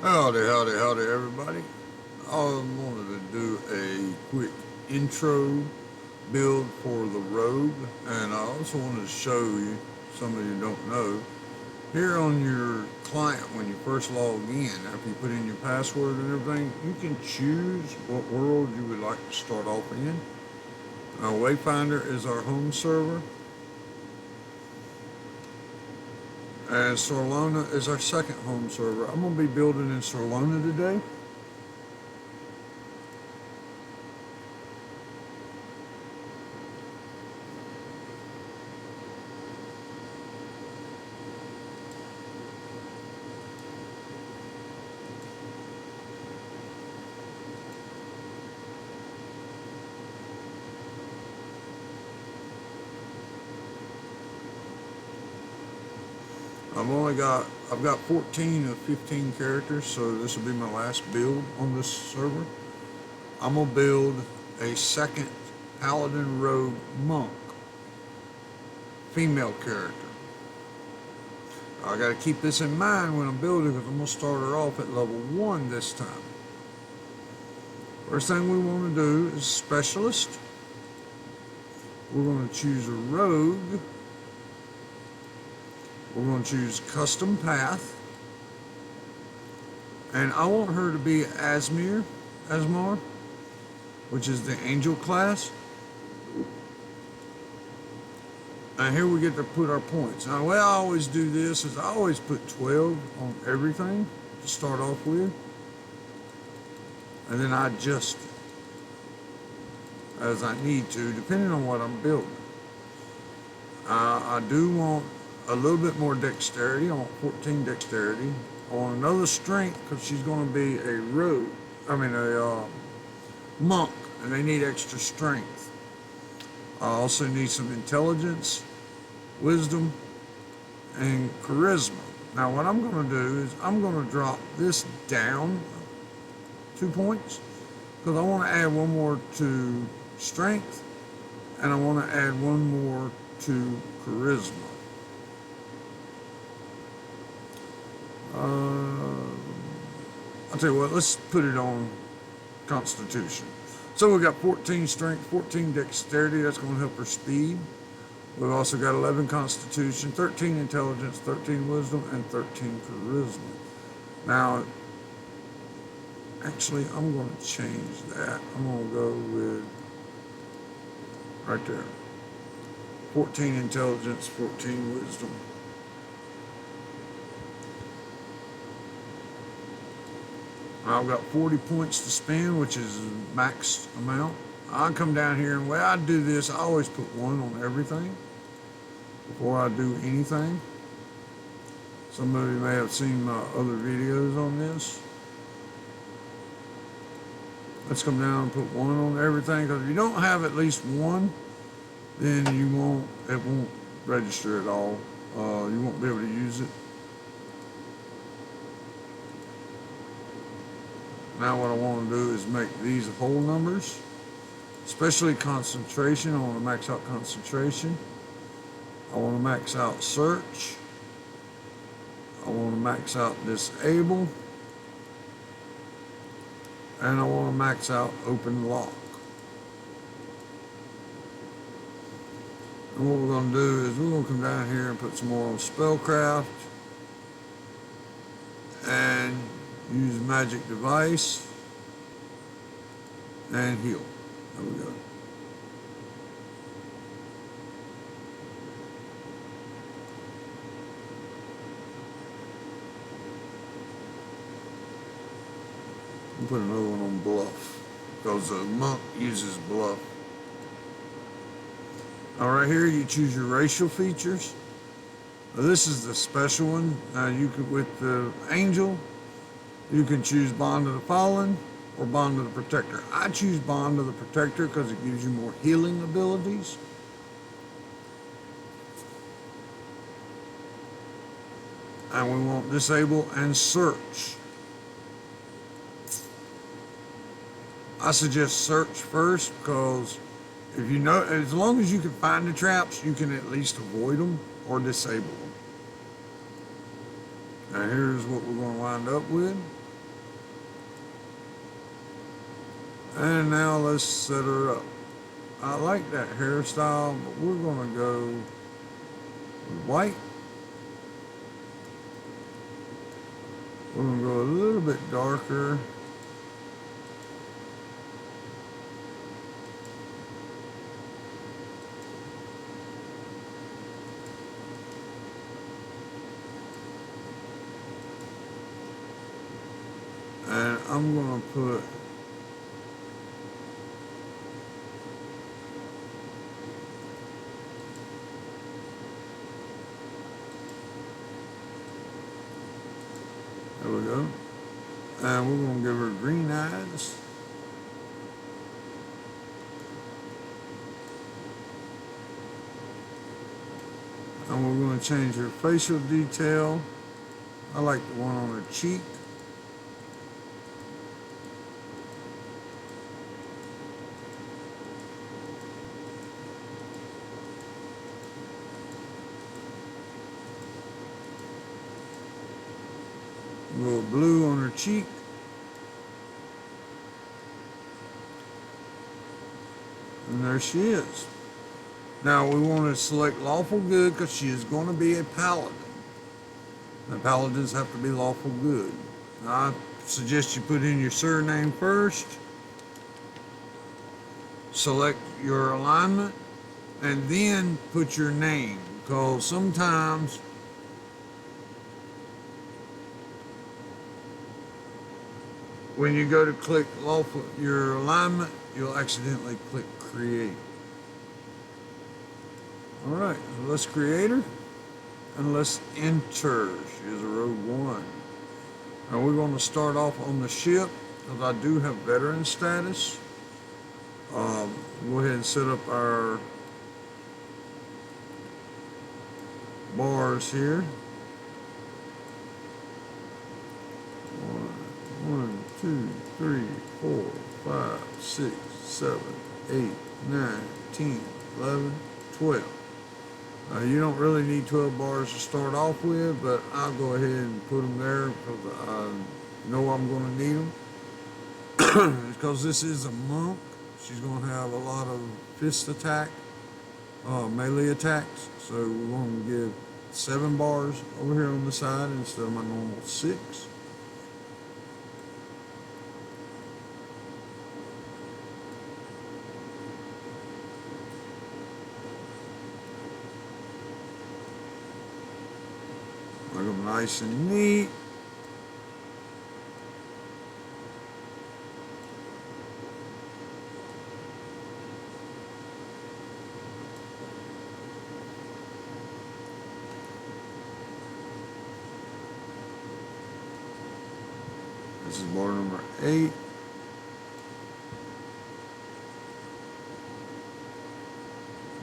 Howdy, howdy, howdy, everybody. I wanted to do a quick intro build for the Rogue, and I also wanted to show you, some of you don't know, here on your client when you first log in, after you put in your password and everything, you can choose what world you would like to start off in. Wayfinder is our home server, and Solana is our second home server. I'm going to be building in Solana today. I've got 14 of 15 characters, so this will be my last build on this server. I'm gonna build a second Paladin Rogue Monk, female character. I gotta keep this in mind when I'm building because I'm gonna start her off at level 1 this time. First thing we wanna do is specialist. We're gonna choose a rogue. We're going to choose custom path, and I want her to be Asmar, which is the angel class. And here we get to put our points. Now the way I always do this is I always put 12 on everything to start off with, and then I adjust as I need to depending on what I'm building. I do want a little bit more dexterity. I want 14 dexterity. I want another strength because she's going to be a monk, and they need extra strength. I also need some intelligence, wisdom, and charisma. Now what I'm going to do is I'm going to drop this down 2 points because I want to add one more to strength, and I want to add one more to charisma. I'll tell you what, let's put it on Constitution. So we've got 14 strength, 14 dexterity, that's going to help her speed. We've also got 11 Constitution, 13 intelligence, 13 wisdom, and 13 charisma. Now, actually, I'm going to change that. I'm going to go with, right there, 14 intelligence, 14 wisdom. I've got 40 points to spend, which is max amount. I come down here, and the way I do this, I always put 1 on everything before I do anything. Some of you may have seen my other videos on this. Let's come down and put 1 on everything, because if you don't have at least 1, then it won't register at all. You won't be able to use it. Now what I want to do is make these whole numbers, especially concentration. I want to max out concentration. I want to max out search. I want to max out disable. And I want to max out open lock. And what we're going to do is we're going to come down here and put some more on spellcraft and use magic device and heal. There we go. We'll put another one on bluff because the monk uses bluff. All right, here you choose your racial features. Now, this is the special one. You could, with the angel, you can choose Bond of the Fallen or Bond of the Protector. I choose Bond of the Protector because it gives you more healing abilities. And we want disable and search. I suggest search first because if you know, as long as you can find the traps, you can at least avoid them or disable them. Now here's what we're going to wind up with. And now let's set her up. I like that hairstyle, but we're gonna go with white. We're gonna go a little bit darker. And I'm gonna put there we go. And we're gonna give her green eyes. And we're gonna change her facial detail. I like the one on her cheek. A little blue on her cheek. And there she is. Now we want to select lawful good because she is going to be a paladin. The paladins have to be lawful good. Now, I suggest you put in your surname first. Select your alignment and then put your name, because sometimes when you go to click lawful your alignment, you'll accidentally click create. All right, so let's create her and let's enter. She is a Rogue One. Now we're going to start off on the ship because I do have veteran status. Go ahead and set up our bars here. One, two, 3, 4, 5, 6, 7, 8, 9, 10, 11, 12. You don't really need 12 bars to start off with, but I'll go ahead and put them there because I know I'm going to need them. Because this is a monk, she's going to have a lot of fist attack, melee attacks. So we're going to give 7 bars over here on the side instead of my normal 6. Make them nice and neat. This is bar number 8.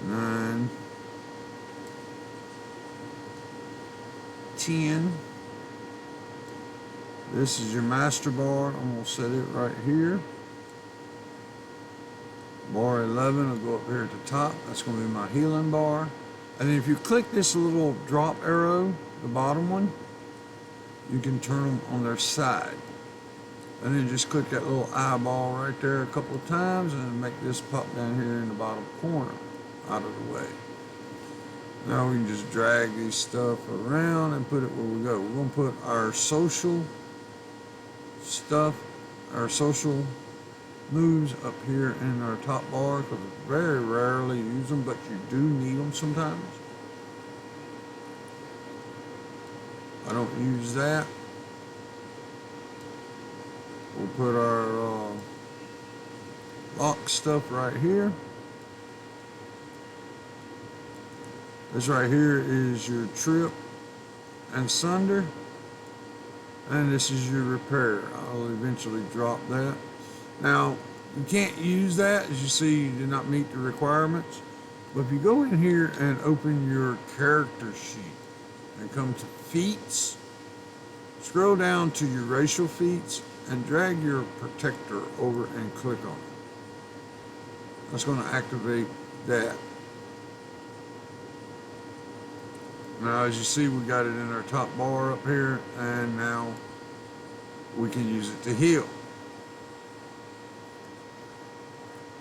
Nine, 10. This is your master bar. I'm going to set it right here. Bar 11 will go up here at the top. That's going to be my healing bar. And then if you click this little drop arrow, the bottom one, you can turn them on their side. And then just click that little eyeball right there a couple of times and make this pop down here in the bottom corner out of the way. Now we can just drag these stuff around and put it where we go. We're going to put our social stuff, our social moves up here in our top bar because we very rarely use them, but you do need them sometimes. I don't use that. We'll put our lock stuff right here. This right here is your trip and sunder. And this is your repair. I'll eventually drop that. Now, you can't use that. As you see, you did not meet the requirements. But if you go in here and open your character sheet and come to feats, scroll down to your racial feats and drag your protector over and click on it. That's going to activate that. Now, as you see, we got it in our top bar up here, and now we can use it to heal.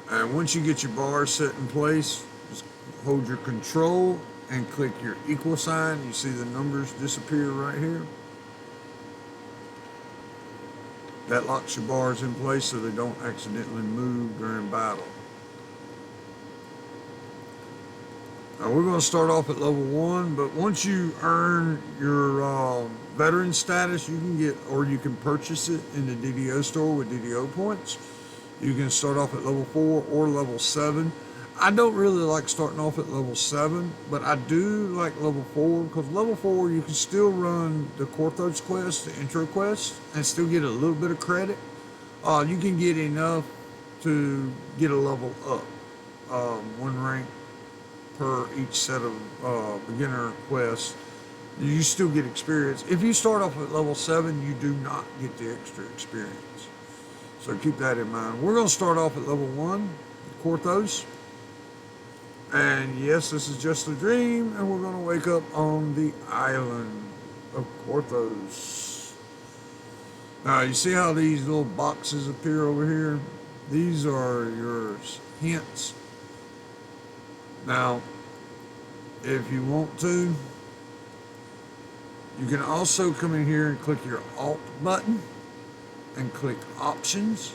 And once you get your bars set in place, just hold your control and click your equal sign. You see the numbers disappear right here. That locks your bars in place so they don't accidentally move during battle. Now we're going to start off at level 1, but once you earn your veteran status, you can get, or you can purchase it in the DDO store with DDO points. You can start off at level 4 or level 7. I don't really like starting off at level 7, but I do like level 4, because level 4 you can still run the Korthos quest, the intro quest, and still get a little bit of credit. You can get enough to get a level up, 1 rank per each set of beginner quests. You still get experience. If you start off at level 7, you do not get the extra experience. So keep that in mind. We're going to start off at level 1, Korthos. And yes, this is just a dream, and we're going to wake up on the island of Korthos. Now, you see how these little boxes appear over here? These are your hints. Now, if you want to, you can also come in here and click your Alt button and click Options.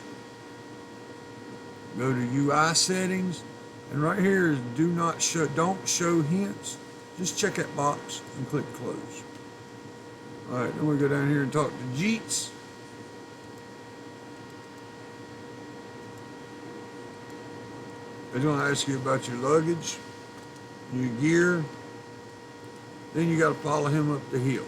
Go to UI settings, and right here is don't show hints. Just check that box and click Close. All right, then we go down here and talk to Jeets. They're going to ask you about your luggage, your gear. Then you got to follow him up the hill.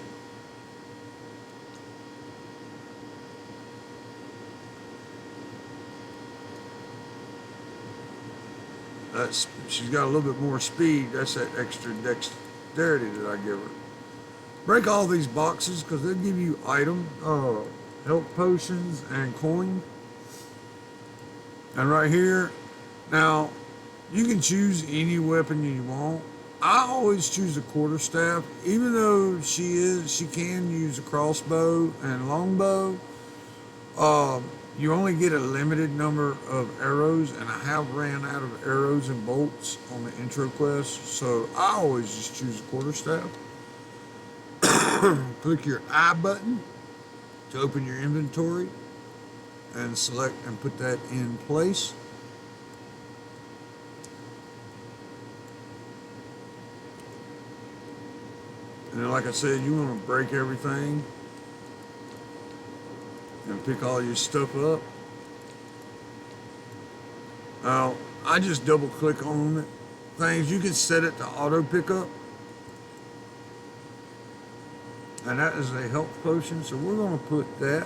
She's got a little bit more speed. That's that extra dexterity that I give her. Break all these boxes because they'll give you item, health potions, and coin. And right here, now you can choose any weapon you want. I always choose a quarterstaff, even though she can use a crossbow and longbow. You only get a limited number of arrows, and I have ran out of arrows and bolts on the intro quest, so I always just choose a quarterstaff. Click your I button to open your inventory and select and put that in place. And then, like I said, you want to break everything and pick all your stuff up. Now, I just double click on it. Things you can set it to auto pickup. And that is a health potion, so we're going to put that.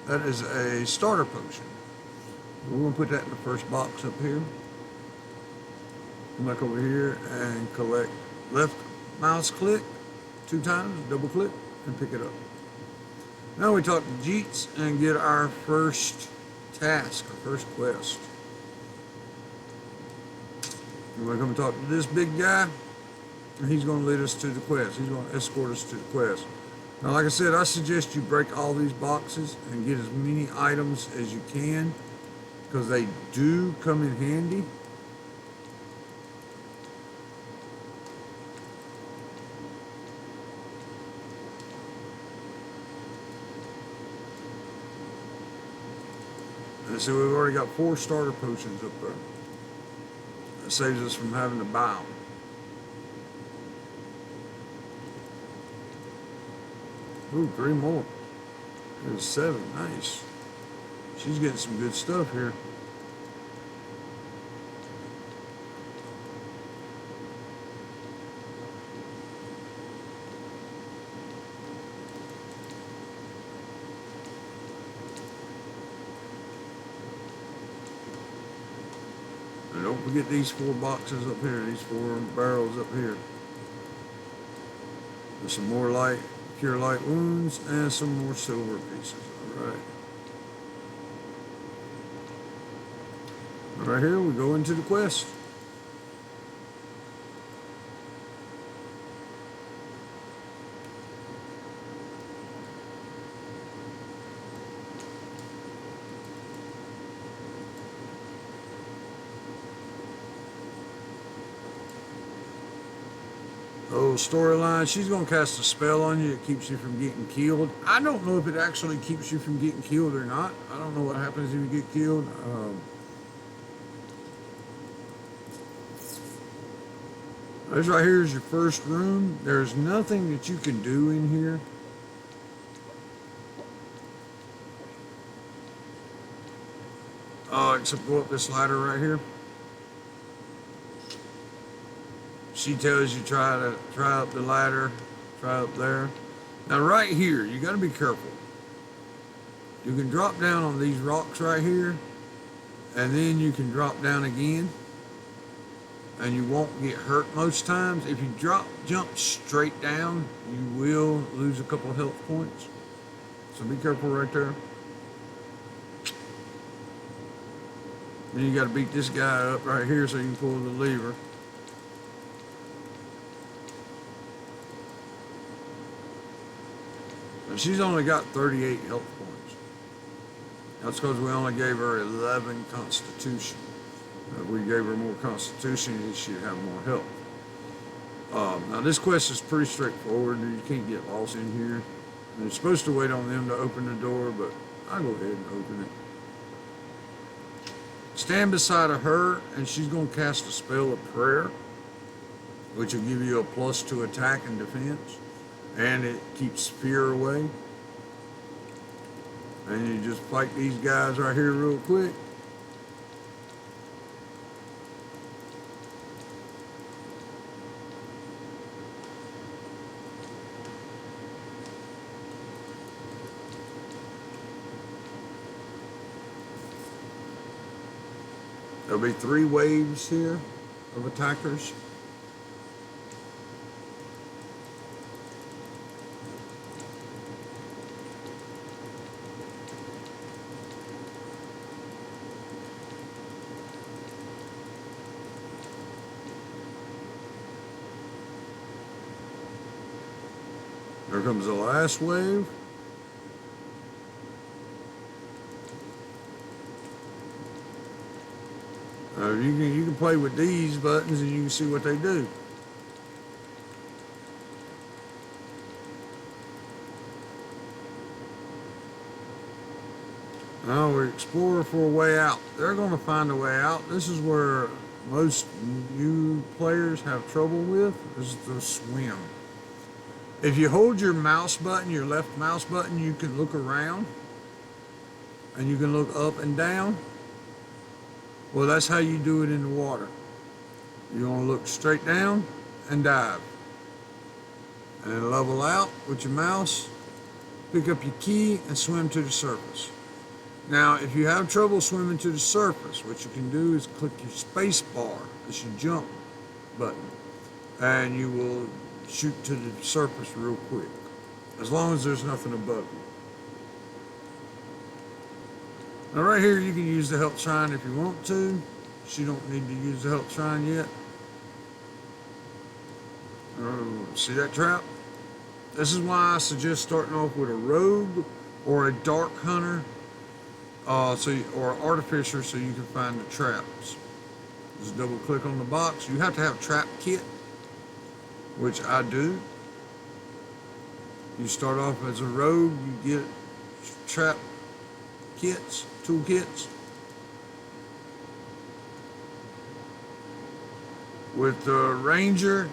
That is a starter potion. We're going to put that in the first box up here. Come back over here and collect left mouse click 2 times, double click, and pick it up. Now we talk to Jeets and get our first task, our first quest. We're going to come and talk to this big guy, and he's going to lead us to the quest. He's going to escort us to the quest. Now, like I said, I suggest you break all these boxes and get as many items as you can, because they do come in handy. And so we've already got 4 starter potions up there. That saves us from having to buy them. Ooh, 3 more. There's 7. Nice. She's getting some good stuff here. And don't forget these 4 boxes up here, these 4 barrels up here. There's some more light, cure light wounds, and some more silver pieces. Alright. Right here we go into the quest. Oh, storyline. She's gonna cast a spell on you that keeps you from getting killed. I don't know if it actually keeps you from getting killed or not. I don't know what happens if you get killed. This right here is your first room. There's nothing that you can do in here. Except go up this ladder right here. She tells you try up the ladder, try up there. Now right here, you got to be careful. You can drop down on these rocks right here, and then you can drop down again, and you won't get hurt most times. If you jump straight down, you will lose a couple of health points. So be careful right there. Then you got to beat this guy up right here so you can pull the lever. And she's only got 38 health points. That's because we only gave her 11 constitution. If we gave her more constitution, she'd have more health. Now this quest is pretty straightforward. You can't get lost in here. And you're supposed to wait on them to open the door, but I'll go ahead and open it. Stand beside of her, and she's going to cast a spell of prayer, which will give you a +2 attack and defense, and it keeps fear away. And you just fight these guys right here real quick. There'll be 3 waves here of attackers. There comes the last wave. You can play with these buttons and you can see what they do. Now we explore for a way out. They're going to find a way out. This is where most new players have trouble with, is the swim. If you hold your mouse button, your left mouse button, you can look around and you can look up and down. Well, that's how you do it in the water. You're going to look straight down and dive. And level out with your mouse, pick up your key and swim to the surface. Now, if you have trouble swimming to the surface, what you can do is click your space bar, that's your jump button, and you will shoot to the surface real quick, as long as there's nothing above you. Now right here you can use the help shrine if you want to. You don't need to use the help shrine yet. See that trap? This is why I suggest starting off with a rogue or a dark hunter, or artificer, so you can find the traps. Just double click on the box. You have to have trap kit, which I do. You start off as a rogue, you get trap kits, toolkits. With the ranger,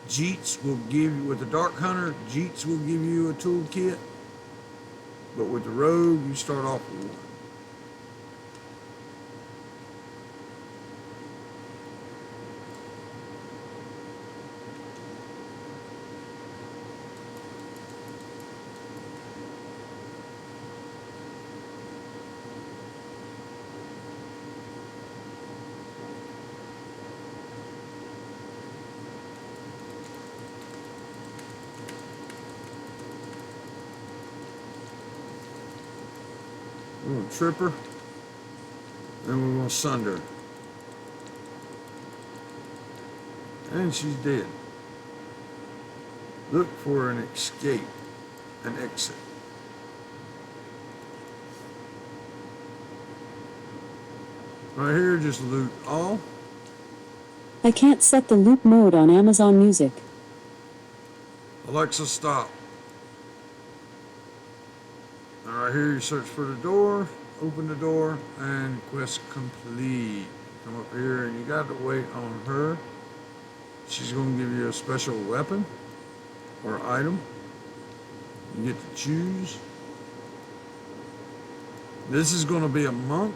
Jeets will give you, with the dark hunter, Jeets will give you a toolkit. But with the rogue, you start off with one. We're going to trip her, and we're going to sunder her. And she's dead. Look for an escape, an exit. Right here, just loot all. I can't set the loop mode on Amazon Music. Alexa, stop. All right, here you search for the door, open the door, and quest complete. Come up here, and you got to wait on her. She's going to give you a special weapon or item. You get to choose. This is going to be a monk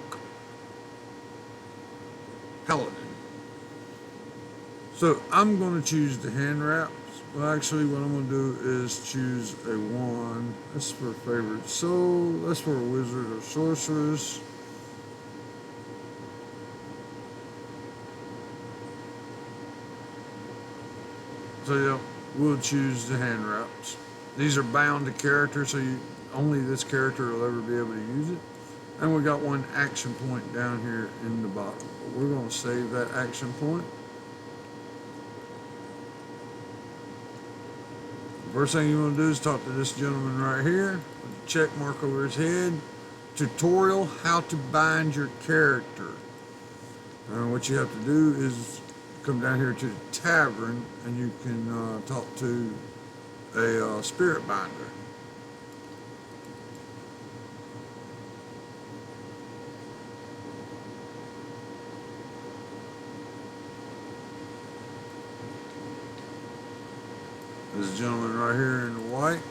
paladin. So I'm going to choose the hand wraps. Well, actually, what I'm going to do is choose a wand. That's for favorite soul. That's for a wizard or sorceress. So yeah, we'll choose the hand wraps. These are bound to character, so only this character will ever be able to use it. And we got one action point down here in the bottom. But we're going to save that action point. First thing you want to do is talk to this gentleman right here with the check mark over his head. Tutorial how to bind your character. What you have to do is come down here to the tavern and you can talk to a spirit binder. This gentleman right here in the white.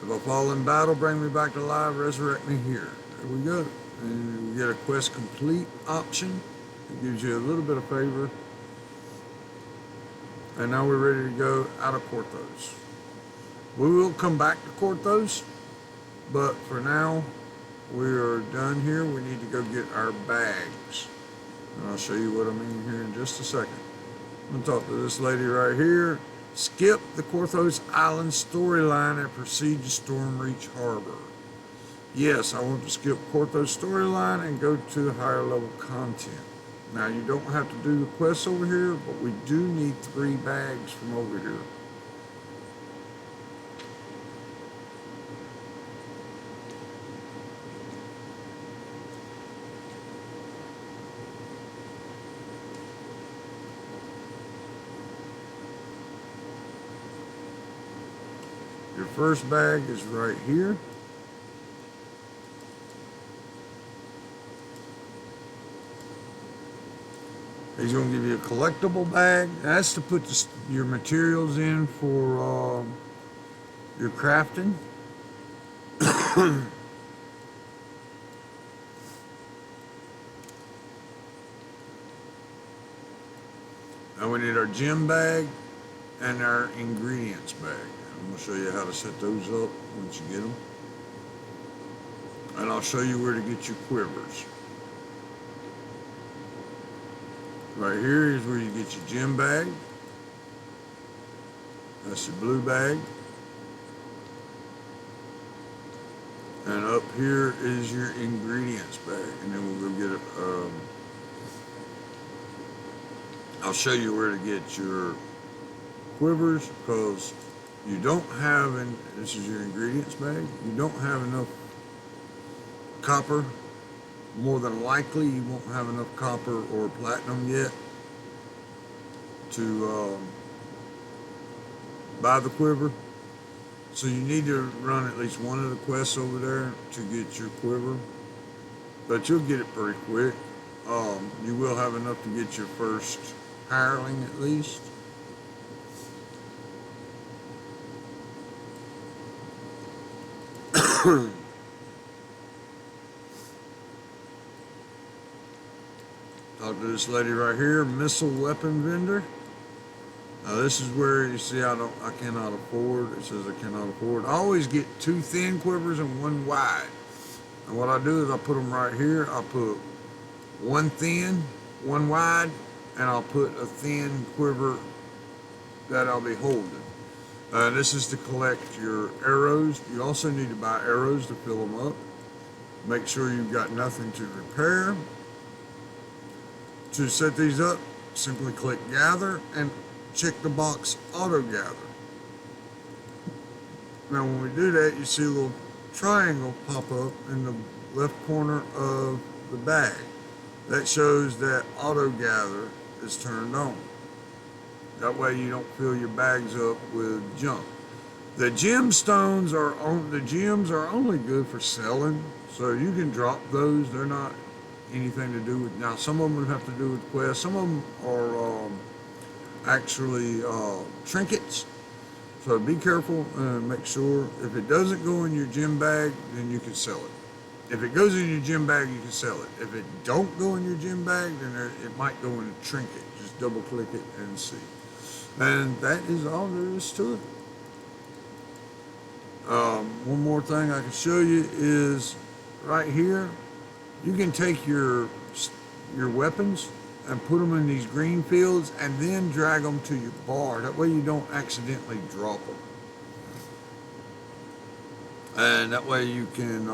If I fall in battle, bring me back to life, resurrect me here. There we go. And we get a quest complete option. It gives you a little bit of favor. And now we're ready to go out of Corthos. We will come back to Corthos, but for now, we are done here. We need to go get our bags. And I'll show you what I mean here in just a second. I'm going to talk to this lady right here. Skip the Corthos Island storyline and proceed to Stormreach Harbor. Yes, I want to skip Corthos storyline and go to higher level content. Now, you don't have to do the quests over here, but we do need 3 bags from over here. Your first bag is right here. He's going to give you a collectible bag. That's to put your materials in for your crafting. Now we need our gem bag and our ingredients bag. I'm going to show you how to set those up once you get them. And I'll show you where to get your quivers. Right here is where you get your gem bag. That's your blue bag. And up here is your ingredients bag. And then we'll go get it. I'll show you where to get your quivers, because you don't have, and this is your ingredients bag, you don't have enough copper. More than likely you won't have enough copper or platinum yet to buy the quiver. So you need to run at least one of the quests over there to get your quiver. But you'll get it pretty quick. You will have enough to get your first hireling at least. Talk to this lady right here, missile weapon vendor. Now this is where you see I cannot afford. It says I cannot afford. I always get 2 thin quivers and 1 wide. And what I do is I put them right here. I put 1 thin, 1 wide, and I'll put a thin quiver that I'll be holding. This is to collect your arrows. You also need to buy arrows to fill them up. Make sure you've got nothing to repair. To set these up, simply click gather and check the box auto gather. Now when we do that, you see a little triangle pop up in the left corner of the bag. That shows that auto gather is turned on. That way you don't fill your bags up with junk. The gemstones the gems are only good for selling, so you can drop those. They're not anything to do with, now some of them would have to do with quests. Some of them are actually trinkets. So be careful and make sure if it doesn't go in your gym bag, then you can sell it. If it goes in your gym bag, you can sell it. If it don't go in your gym bag, then it might go in a trinket. Just double click it and see. And that is all there is to it. One more thing I can show you is right here. You can take your weapons and put them in these green fields and then drag them to your bar. That way you don't accidentally drop them. And that way you can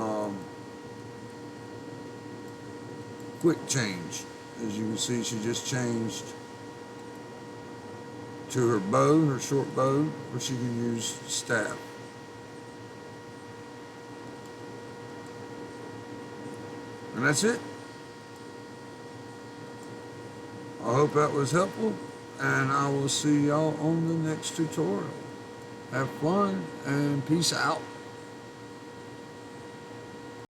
quick change. As you can see, she just changed to her bow, her short bow, or she can use staff. And that's it. I hope that was helpful, and I will see y'all on the next tutorial. Have fun and peace out.